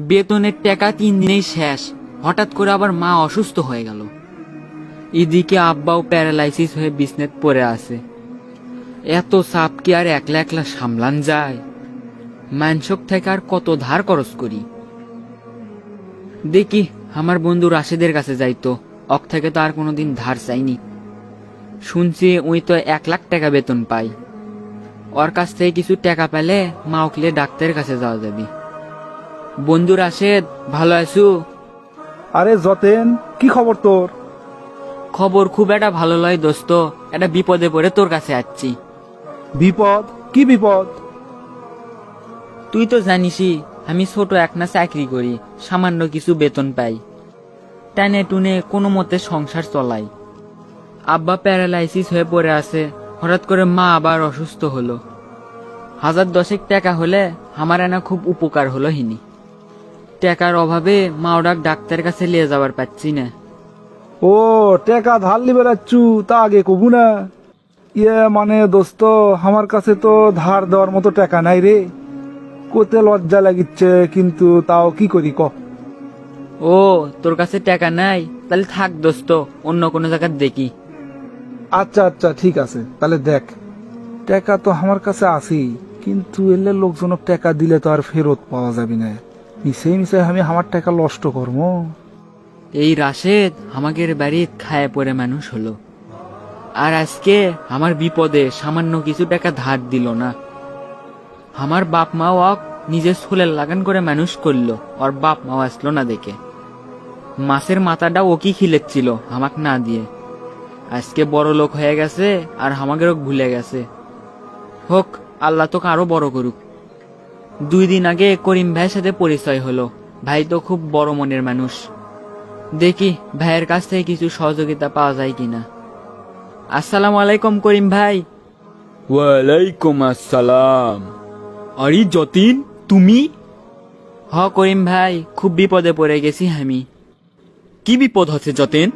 বেতনের টাকা 3 দিনেই শেষ। হঠাৎ করে আবার মা অসুস্থ হয়ে গেল। এদিকে আব্বাও প্যারালাইসিস হয়ে বিছনায় পড়ে আছে। এত চাপ কি আর একলা একলা সামলান যায়? মানসক থেকে আর কত ধার খরচ করি। দেখি আমার বন্ধু রাশেদের কাছে যাইতো, অক থেকে তো আর কোনোদিন ধার চাইনি। শুনছি ওই তো 1 লাখ টাকা বেতন পাই। ওর কাছ থেকে কিছু টাকা পেলে মা ওকলে ডাক্তারের কাছে যাওয়া যাবে। বন্ধু রাশেদ, ভালো আছো? আরে যতেন, কি খবর তোর? খবর খুব একটা ভালো লয় দোস্ত, একটা বিপদে পড়ে তোর কাছে আসছি। বিপদ? কি বিপদ? তুই তো জানিসই আমি ছোট একনা চাকরি করি, সামান্য কিছু বেতন পাই। টানে টুনে কোনো মতে সংসার চলাই। আব্বা প্যারালাইসিস হয়ে পড়ে আছে, হঠাৎ করে মা আবার অসুস্থ হলো। 1010 টাকা হলে আমার এনা খুব উপকার হলো হিনি। টাকার অভাবে মা ওরা ডাক্তারের কাছে নিয়ে যাবার পাচ্ছি না। ও, টাকা ধার লিবে রাচ্ছু, তা আগে কবু না। মানে দোস্ত, আমার কাছে তো ধার দেওয়ার মতো টাকা নাই রে। কোতে লজ্জা লাগিচ্ছে, কিন্তু তাও কি করি ক। ও, তোর কাছে টাকা নাই? তাহলে থাক দোস্ত, অন্য কোনো জায়গায় দেখি। আচ্ছা আচ্ছা, ঠিক আছে, তাহলে দেখ। টাকা তো আমার কাছে আছেই, কিন্তু এলে লোকজনক টাকা দিলে তো আর ফেরত পাওয়া যাবে না। মিশে মিশে আমি আমার টাকা নষ্ট করবো। এই রাশেদ আমাদের বাড়ি খায় পরে মানুষ হলো, আর আজকে আমার বিপদে সামান্য কিছু টাকা ধার দিল না। আমার বাপ মাও অক নিজের ছোলের লাগান করে মানুষ করলো, আর বাপ মাও আসলো না দেখে। মাছের মাথাটা ও কি খিলেচ্ছিল আমাক না দিয়ে। আজকে বড় লোক হয়ে গেছে আর আমাদেরও ভুলে গেছে। হোক, আল্লাহ তোকে আরো বড় করুক। 2 দিন আগে করিম ভাইয়ের সাথে পরিচয় হলো। ভাই তো খুব বড় মনের মানুষ। দেখি ভাইয়ের কাছ থেকে কিছু সহযোগিতা পাওয়া যায় কিনা। আসসালামু আলাইকুম করিম ভাই। ওয়ালাইকুম আসসালাম। আরে যতীন, তুমি? হ করিম ভাই, খুব বিপদে পড়ে গেছি আমি। কি বিপদ হচ্ছে যতীন?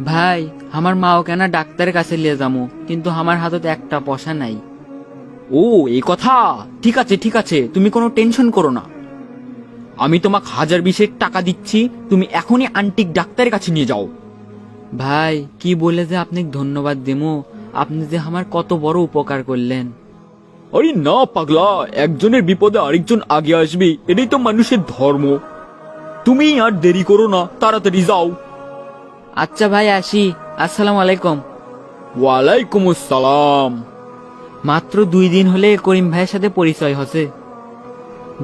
ভাই, আমার মাও কেনা ডাক্তারের কাছে নিয়ে যাবো, কিন্তু আমার হাতত একটা পয়সা নাই। ও, এই কথা। ঠিক আছে ঠিক আছে, তুমি কোনো টেনশন করো না। আমি তোমাকে 1020 টাকা দিচ্ছি, তুমি এখনই আন্টিক ডাক্তারের কাছে নিয়ে যাও। ভাই, কি বলে যে আপনাকে ধন্যবাদ দিমু, আপনি যে আমার কত বড় উপকার করলেন। আরে না পাগলা, একজনের বিপদে আরেকজন আগে আসবে, এটাই তো মানুষের ধর্ম। তুমি আর দেরি করো না, তাড়াতাড়ি যাও। আচ্ছা ভাই, আসি। আসসালামু আলাইকুম। ওয়ালাইকুম আসসালাম। মাত্র 2 দিন হলে করিম ভাইয়ের সাথে পরিচয় হচ্ছে।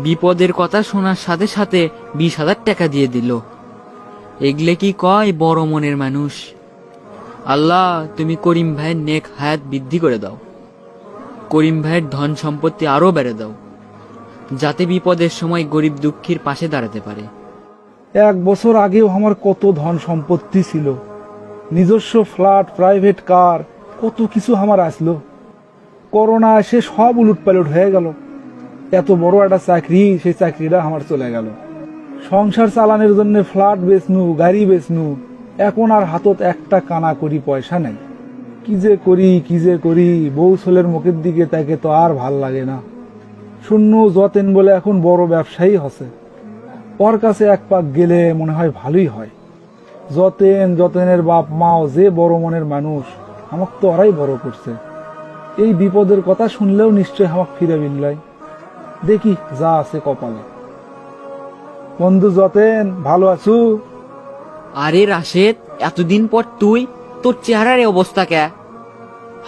বিপদের কথা শোনার সাথে সাথে 20,000 টাকা দিয়ে দিল। এগলে কি কয় বড় মনের মানুষ। আল্লাহ, তুমি করিম ভাইয়ের নেক হায়াত বৃদ্ধি করে দাও। করিম ভাইয়ের ধন সম্পত্তি আরো বেড়ে দাও, যাতে বিপদের সময় গরিব দুঃখীর পাশে দাঁড়াতে পারে। 1 বছর আগেও আমার কত ধন সম্পত্তি ছিল, নিজস্ব ফ্ল্যাট, প্রাইভেট কার, কত কিছু আমার আসলো। করোনা এসে সব উলটপালট হয়ে গেল। এত বড় একটা চাকরি, সেই চাকরিটা আমার চলে গেল। সংসার চালানোর জন্য ফ্ল্যাট বেচনু, গাড়ি বেচনু, এখন আর হাতত একটা কানা করি পয়সা নাই। কি যে করি, বউ ছেলের মুখের দিকে তাকে তো আর ভাল লাগে না। শূন্য যতেন বলে এখন বড় ব্যবসায়ী হচ্ছে, ওর কাছে এক পাক গেলে মনে হয় ভালোই হয়। যতেনের বাপ মাও যে বড় মনের মানুষ, আমাকে তো ওরাই বড় করছে। এই বিপদের কথা শুনলেও নিশ্চয় আমাকে ফিরে বিনলাই। দেখি যা আছে কপালে। বন্ধু যতেন, ভালো আছু? আরে রাশেদ, এতদিন পর তুই, তোর চেহারার এই অবস্থা কে?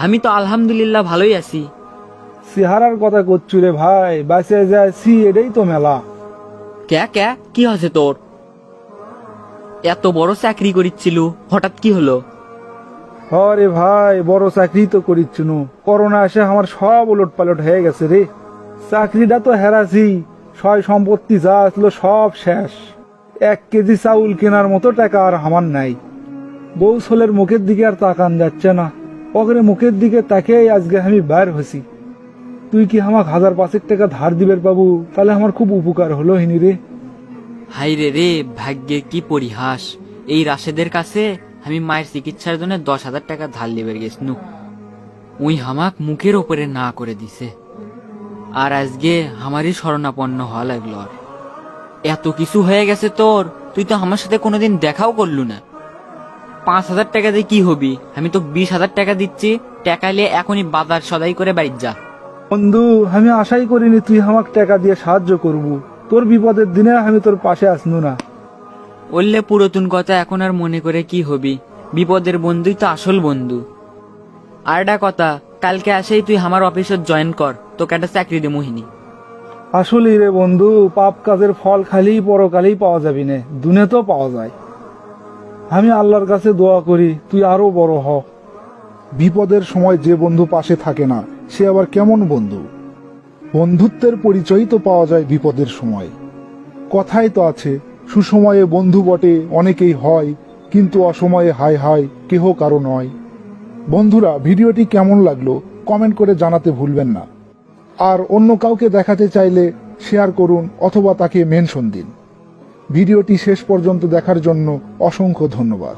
আমি তো আলহামদুলিল্লাহ ভালোই আছি। চেহারার কথা করছু রে ভাই, বাঁচে যাচ্ছি এটাই তো মেলা। কে কে, কি হয়েছে তোর? এত বড় চাকরি করিচ্ছিল, হঠাৎ কি হলো? হরে ভাই, বড় চাকরি তো করিচ্ছুনু, করোনা এসে আমার সব উলট পালট হয়ে গেছে রে। চাকরিটা তো হেরাছি, সয় সম্পত্তি যা আসলো সব শেষ। 1 কেজি চাউল কেনার মতো টাকা আর আমার নাই। বউ ছেলের মুখের দিকে আর তাকান যাচ্ছে না, ওগরে মুখের দিকে তাকেই আজকে আমি বাইর হয়েছি। তুই কি আমাকে 1005 টাকা ধার দিবের বাবু? তাহলে আমার খুব উপকার হলো হিনি রে। হাই রে রে, ভাগ্যের কি পরিহাস। এই রাশেদের কাছে আমি মায়ের চিকিৎসার জন্য 10,000 টাকা ধার লিবার গেছনু, উই হামাক মুখের ওপরে না করে দিছে। আর আজকে আমারই শরণাপন্ন হওয়া লাগলো। আর এত কিছু হয়ে গেছে তোর, তুই তো আমার সাথে কোনোদিন দেখাও করলু না। 5,000 টাকা দিয়ে কি হবি? আমি তো 20,000 টাকা দিচ্ছি, টাকা নিয়ে এখনই বাজার সদাই করে বাড়ি যা। বন্ধু, আমি আশাই করিনি তুই আমাকে টাকা দিয়ে সাহায্য করবু। তোর বিপদের দিনে আমি তোর পাশে আসনু না। বললে পুরাতন কথা এখন আর মনে করে কি হবি? বিপদের বন্ধুই তো আসল বন্ধু। আর একটা কথা, কালকে আসেই তুই আমার অফিসে জয়েন কর, তোকে একটা চাকরি দে মোহিনী। আসলেই রে বন্ধু, পাপ কাজের ফল খালি পরকালেই পাওয়া যাবি না, দুনে তো পাওয়া যায়। আমি আল্লাহর কাছে দোয়া করি তুই আরো বড় হ। বিপদের সময় যে বন্ধু পাশে থাকে না সে আবার কেমন বন্ধু? বন্ধুত্বের পরিচয়ই তো পাওয়া যায় বিপদের সময়। কথাই তো আছে, সুসময়ে বন্ধু বটে অনেকেই হয়, কিন্তু অসময়ে হায় হায় কেহ কারো নয়। বন্ধুরা, ভিডিওটি কেমন লাগলো কমেন্ট করে জানাতে ভুলবেন না। আর অন্য কাউকে দেখাতে চাইলে শেয়ার করুন অথবা তাকে মেনশন দিন। ভিডিওটি শেষ পর্যন্ত দেখার জন্য অসংখ্য ধন্যবাদ।